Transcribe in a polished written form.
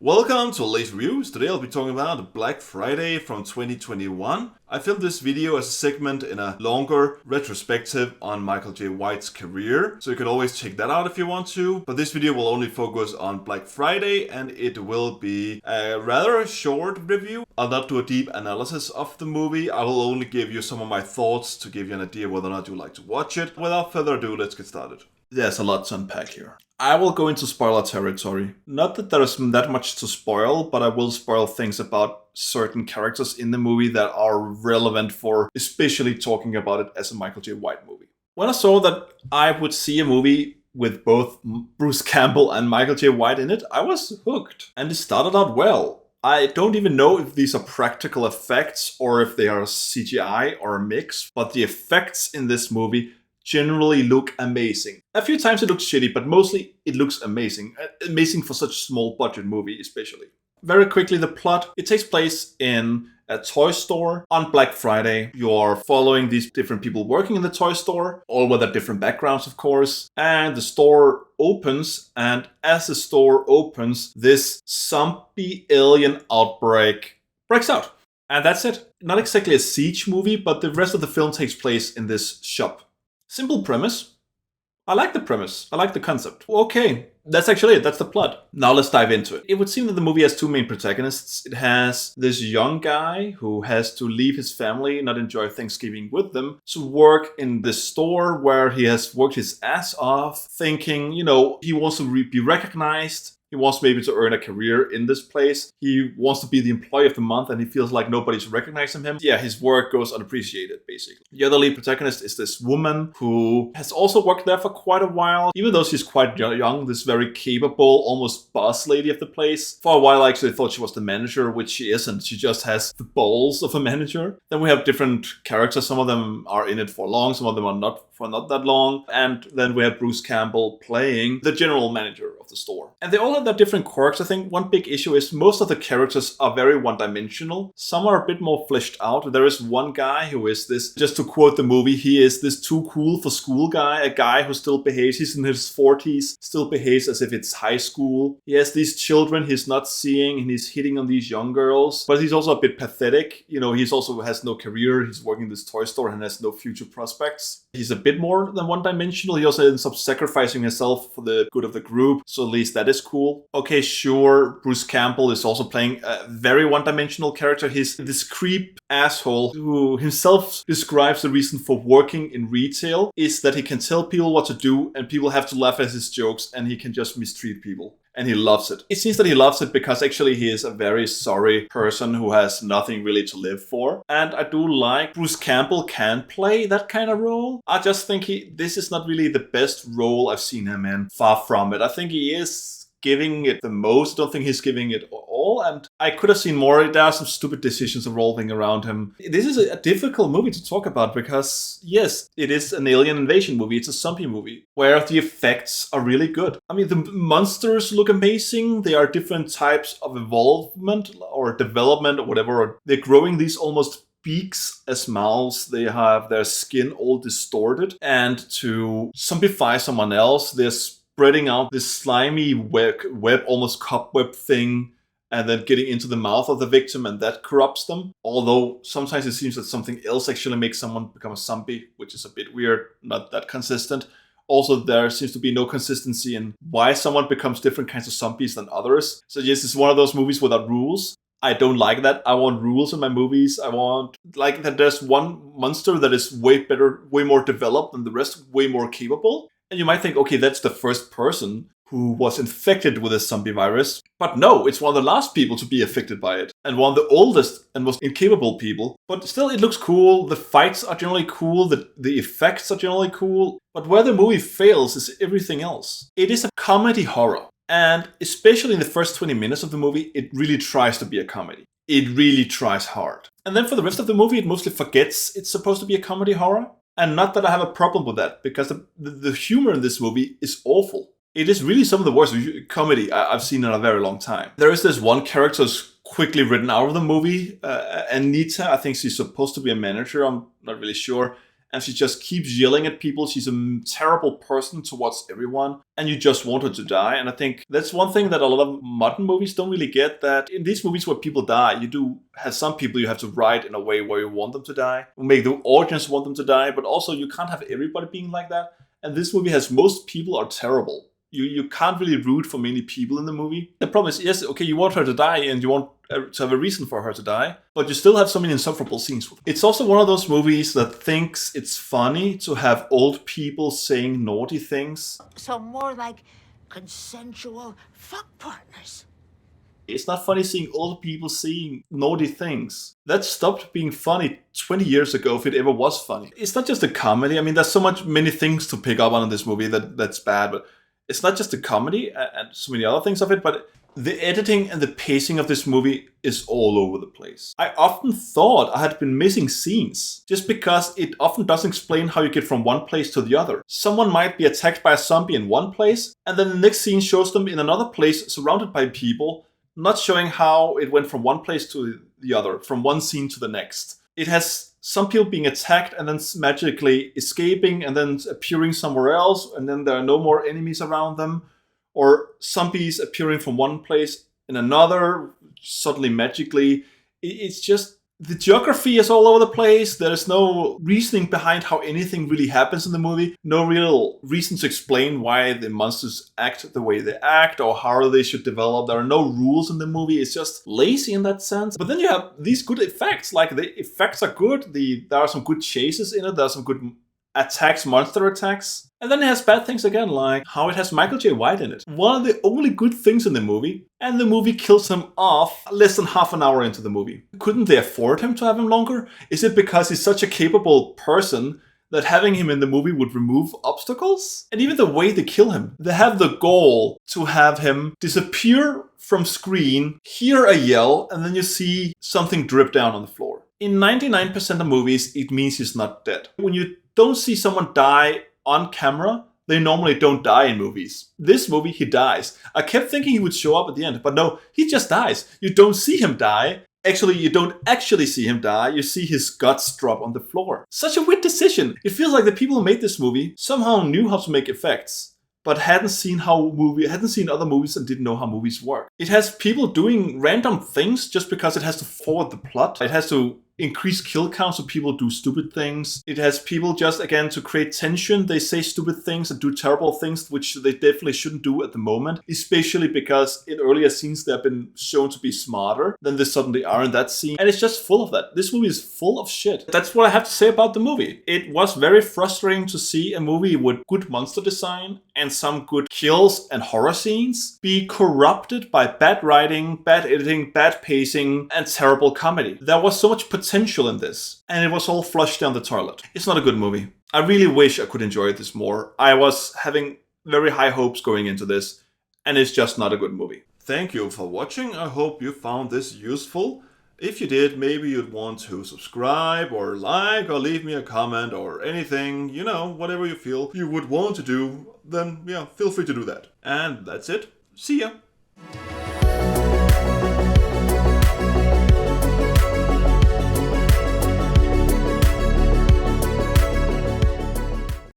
Welcome to Late Reviews. Today I'll be talking about Black Friday from 2021. I filmed this video as a segment in a longer retrospective on Michael J. White's career, so you can always check that out if you want to. But this video will only focus on Black Friday and it will be a rather short review. I'll not do a deep analysis of the movie. I will only give you some of my thoughts to give you an idea whether or not you like to watch it. Without further ado, let's get started. There's a lot to unpack here. I will go into spoiler territory. Not that there is that much to spoil, but I will spoil things about certain characters in the movie that are relevant for especially talking about it as a Michael J. White movie. When I saw that I would see a movie with both Bruce Campbell and Michael J. White in it, I was hooked. And it started out well. I don't even know if these are practical effects or if they are CGI or a mix, but the effects in this movie generally look amazing. A few times it looks shitty, but mostly it looks amazing. Amazing for such a small budget movie, especially. Very quickly, the plot. It takes place in a toy store on Black Friday. You're following these different people working in the toy store, all with their different backgrounds, of course. And the store opens, and as the store opens, this zombie alien outbreak breaks out. And that's it. Not exactly a siege movie, but the rest of the film takes place in this shop. Simple premise. I like the premise. I like the concept. Okay, that's actually it. That's the plot. Now let's dive into it. It would seem that the movie has two main protagonists. It has this young guy who has to leave his family, not enjoy Thanksgiving with them, to work in this store where he has worked his ass off, thinking, he wants to be recognized. He wants maybe to earn a career in this place. He wants to be the employee of the month and he feels like nobody's recognizing him. Yeah, his work goes unappreciated, basically. The other lead protagonist is this woman who has also worked there for quite a while. Even though she's quite young, this very capable, almost boss lady of the place. For a while, I actually thought she was the manager, which she isn't. She just has the balls of a manager. Then we have different characters. Some of them are in it for long, some of them are not that long. And then we have Bruce Campbell playing the general manager of the store. And they all have their different quirks. I think one big issue is most of the characters are very one-dimensional. Some are a bit more fleshed out. There is one guy who is this, just to quote the movie, he is this too cool for school guy, a guy who still behaves, he's in his 40s, still behaves as if it's high school. He has these children he's not seeing and he's hitting on these young girls, but he's also a bit pathetic. He's also has no career. He's working in this toy store and has no future prospects. He's a bit more than one-dimensional. He also ends up sacrificing himself for the good of the group, so at least that is cool. Okay, sure, Bruce Campbell is also playing a very one-dimensional character. He's this creep asshole who himself describes the reason for working in retail is that he can tell people what to do and people have to laugh at his jokes and he can just mistreat people. And he loves it. It seems that he loves it because actually he is a very sorry person who has nothing really to live for. And I do like Bruce Campbell can play that kind of role. I just think this is not really the best role I've seen him in. Far from it. I think he is giving it the most. I don't think he's giving it all, and I could have seen more. There are some stupid decisions revolving around him. This is a difficult movie to talk about because, yes, it is an alien invasion movie. It's a zombie movie where the effects are really good. I mean, the monsters look amazing. They are different types of evolvement or development or whatever. They're growing these almost beaks as mouths. They have their skin all distorted, and to zombify someone else, they're spreading out this slimy web, almost cobweb thing, and then getting into the mouth of the victim, and that corrupts them. Although sometimes it seems that something else actually makes someone become a zombie, which is a bit weird, not that consistent. Also, there seems to be no consistency in why someone becomes different kinds of zombies than others. So yes, it's one of those movies without rules. I don't like that. I want rules in my movies. I want, that there's one monster that is way better, way more developed than the rest, way more capable. And you might think, okay, that's the first person who was infected with a zombie virus. But no, it's one of the last people to be affected by it. And one of the oldest and most incapable people. But still, it looks cool. The fights are generally cool. The effects are generally cool. But where the movie fails is everything else. It is a comedy horror. And especially in the first 20 minutes of the movie, it really tries to be a comedy. It really tries hard. And then for the rest of the movie, it mostly forgets it's supposed to be a comedy horror. And not that I have a problem with that, because the humor in this movie is awful. It is really some of the worst comedy I've seen in a very long time. There is this one character who's quickly written out of the movie, Anita. I think she's supposed to be a manager, I'm not really sure. and she just keeps yelling at people. She's a terrible person towards everyone, and you just want her to die. And I think that's one thing that a lot of modern movies don't really get, that in these movies where people die, you do have some people you have to write in a way where you want them to die, make the audience want them to die, but also you can't have everybody being like that. And this movie has most people are terrible. You can't really root for many people in the movie. The problem is, yes, okay, you want her to die and you want to have a reason for her to die, but you still have so many insufferable scenes. It's also one of those movies that thinks it's funny to have old people saying naughty things. So more like consensual fuck partners. It's not funny seeing old people saying naughty things. That stopped being funny 20 years ago, if it ever was funny. It's not just a comedy. I mean, there's many things to pick up on in this movie that's bad, but it's not just a comedy and so many other things of it, but the editing and the pacing of this movie is all over the place. I often thought I had been missing scenes, just because it often doesn't explain how you get from one place to the other. Someone might be attacked by a zombie in one place, and then the next scene shows them in another place surrounded by people, not showing how it went from one place to the other, from one scene to the next. It has some people being attacked and then magically escaping and then appearing somewhere else, and then there are no more enemies around them. Or zombies appearing from one place in another, suddenly magically. It's just, the geography is all over the place. There's no reasoning behind how anything really happens in the movie. No real reason to explain why the monsters act the way they act or how they should develop. There are no rules in the movie. It's just lazy in that sense. But then you have these good effects. Like, the effects are good. There are some good chases in it. There are some good attacks, monster attacks. And then it has bad things again, like how it has Michael J. White in it. One of the only good things in the movie, and the movie kills him off less than half an hour into the movie. Couldn't they afford him to have him longer? Is it because he's such a capable person that having him in the movie would remove obstacles? And even the way they kill him, they have the goal to have him disappear from screen, hear a yell, and then you see something drip down on the floor. In 99% of movies, it means he's not dead. When you don't see someone die on camera, they normally don't die in movies. This movie, he dies. I kept thinking he would show up at the end, but no, he just dies. You don't see him die. Actually, you don't actually see him die. You see his guts drop on the floor. Such a weird decision. It feels like the people who made this movie somehow knew how to make effects, but hadn't seen other movies and didn't know how movies work. It has people doing random things just because it has to forward the plot. It has to increase kill count so people do stupid things. It has people just, again, to create tension. They say stupid things and do terrible things, which they definitely shouldn't do at the moment, especially because in earlier scenes they've been shown to be smarter than they suddenly are in that scene. And it's just full of that. This movie is full of shit. That's what I have to say about the movie. It was very frustrating to see a movie with good monster design and some good kills and horror scenes be corrupted by bad writing, bad editing, bad pacing, and terrible comedy. There was so much potential in this, and it was all flushed down the toilet. It's not a good movie. I really wish I could enjoy this more. I was having very high hopes going into this, and it's just not a good movie. Thank you for watching. I hope you found this useful. If you did, maybe you'd want to subscribe or like or leave me a comment or anything, you know, whatever you feel you would want to do, then yeah, feel free to do that. And that's it. See ya!